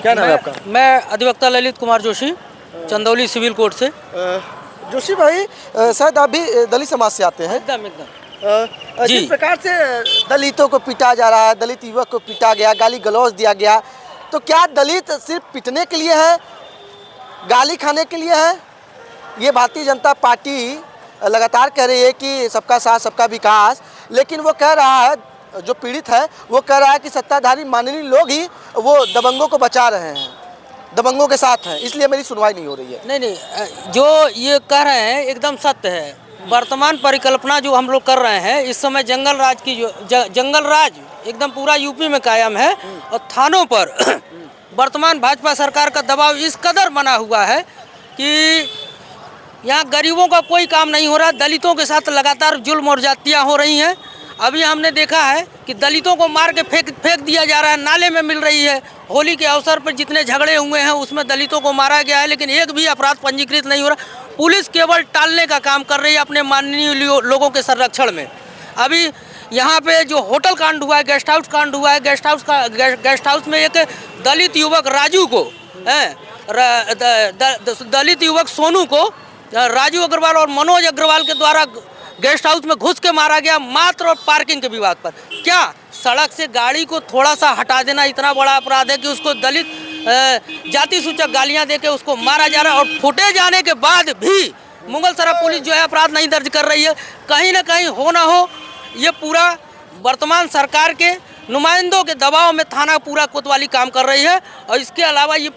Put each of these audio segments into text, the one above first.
क्या नाम है आपका? मैं अधिवक्ता ललित कुमार जोशी, चंदौली सिविल कोर्ट से। जोशी भाई, शायद आप भी दलित समाज से आते हैं। एकदम एकदम जिस जी। प्रकार से दलितों को पीटा जा रहा है, दलित युवक को पीटा गया, गाली गलौज दिया गया, तो क्या दलित सिर्फ पिटने के लिए है, गाली खाने के लिए है? ये भारतीय जनता पार्टी लगातार कह रही है कि सबका साथ सबका विकास, लेकिन वो कह रहा है, जो पीड़ित है वो कह रहा है कि सत्ताधारी माननीय लोग ही वो दबंगों को बचा रहे हैं, दबंगों के साथ हैं, इसलिए मेरी सुनवाई नहीं हो रही है। नहीं, जो ये कह रहे हैं एकदम सत्य है। वर्तमान परिकल्पना जो हम लोग कर रहे हैं, इस समय जंगल राज की जंगल राज एकदम पूरा यूपी में कायम है और थानों पर वर्तमान भाजपा सरकार का दबाव इस कदर बना हुआ है कि यहाँ गरीबों का कोई काम नहीं हो रहा। दलितों के साथ लगातार जुल्म और जातियाँ हो रही हैं। अभी हमने देखा है कि दलितों को मार के फेंक दिया जा रहा है, नाले में मिल रही है। होली के अवसर पर जितने झगड़े हुए हैं उसमें दलितों को मारा गया है, लेकिन एक भी अपराध पंजीकृत नहीं हो रहा। पुलिस केवल टालने का काम कर रही है अपने माननीय लोगों के संरक्षण में। अभी यहाँ पे जो होटल कांड हुआ है, गेस्ट हाउस कांड हुआ है, गेस्ट हाउस में एक दलित युवक राजू को, दलित युवक सोनू को राजू अग्रवाल और मनोज अग्रवाल के द्वारा गेस्ट हाउस में घुस के मारा गया, मात्र और पार्किंग के विवाद पर। क्या सड़क से गाड़ी को थोड़ा सा हटा देना इतना बड़ा अपराध है कि उसको दलित जाति सूचक गालियां देके उसको मारा जा रहा है? और फुटेज आने के बाद भी मुगलसराय पुलिस जो है अपराध नहीं दर्ज कर रही है। कहीं ना कहीं हो ना हो, ये पूरा वर्तमान सरकार के नुमाइंदों के दबाव में थाना पूरा कोतवाली काम कर रही है। और इसके अलावा ये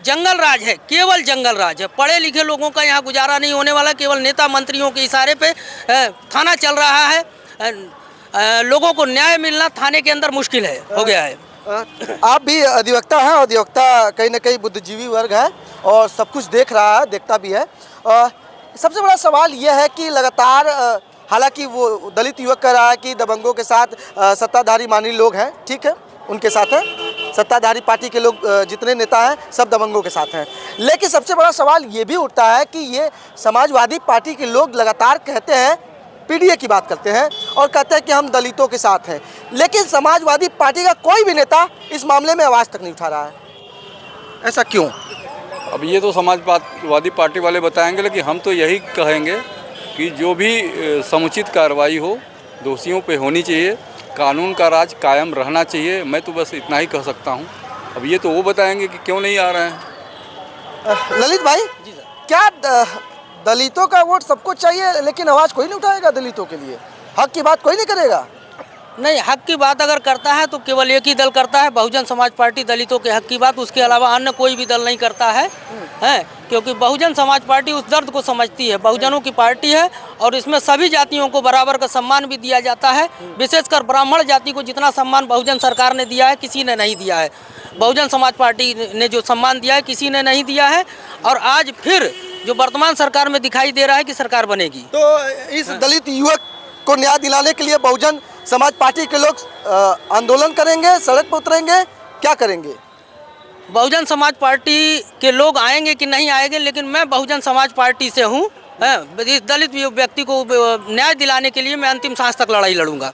जंगल राज है, केवल जंगल राज है। पढ़े लिखे लोगों का यहाँ गुजारा नहीं होने वाला, केवल नेता मंत्रियों के इशारे पे थाना चल रहा है। लोगों को न्याय मिलना थाने के अंदर मुश्किल है, हो गया है। आप भी अधिवक्ता हैं, अधिवक्ता कहीं ना कहीं बुद्धिजीवी वर्ग है और सब कुछ देख रहा है, देखता भी है। सबसे बड़ा सवाल यह है कि लगातार, हालांकि वो दलित युवक कह रहा है कि दबंगों के साथ सत्ताधारी माननीय लोग हैं, ठीक है, उनके साथ हैं, सत्ताधारी पार्टी के लोग जितने नेता हैं सब दबंगों के साथ हैं। लेकिन सबसे बड़ा सवाल ये भी उठता है कि ये समाजवादी पार्टी के लोग लगातार कहते हैं, पीडीए की बात करते हैं और कहते हैं कि हम दलितों के साथ हैं, लेकिन समाजवादी पार्टी का कोई भी नेता इस मामले में आवाज़ तक नहीं उठा रहा है। ऐसा क्यों? अब ये तो समाजवादी पार्टी वाले बताएंगे, लेकिन हम तो यही कहेंगे कि जो भी समुचित कार्रवाई हो दोषियों पे होनी चाहिए, कानून का राज कायम रहना चाहिए। मैं तो बस इतना ही कह सकता हूँ। अब ये तो वो बताएंगे कि क्यों नहीं आ रहे हैं। ललित भाई जी सर, क्या दलितों का वोट सबको चाहिए लेकिन आवाज़ कोई नहीं उठाएगा दलितों के लिए? हक की बात कोई नहीं करेगा? नहीं, हक की बात अगर करता है तो केवल एक ही दल करता है, बहुजन समाज पार्टी दलितों के हक की बात। उसके अलावा अन्य कोई भी दल नहीं करता है, क्योंकि बहुजन समाज पार्टी उस दर्द को समझती है। बहुजनों की पार्टी है और इसमें सभी जातियों को बराबर का सम्मान भी दिया जाता है। विशेषकर ब्राह्मण जाति को जितना सम्मान बहुजन सरकार ने दिया है किसी ने नहीं दिया है। बहुजन समाज पार्टी ने जो सम्मान दिया है किसी ने नहीं दिया है। और आज फिर जो वर्तमान सरकार में दिखाई दे रहा है कि सरकार बनेगी, तो इस दलित युवक को न्याय दिलाने के लिए बहुजन समाज पार्टी के लोग आंदोलन करेंगे, सड़क पर उतरेंगे, क्या करेंगे? बहुजन समाज पार्टी के लोग आएंगे कि नहीं आएंगे, लेकिन मैं बहुजन समाज पार्टी से हूँ। इस दलित व्यक्ति को न्याय दिलाने के लिए मैं अंतिम सांस तक लड़ाई लड़ूंगा।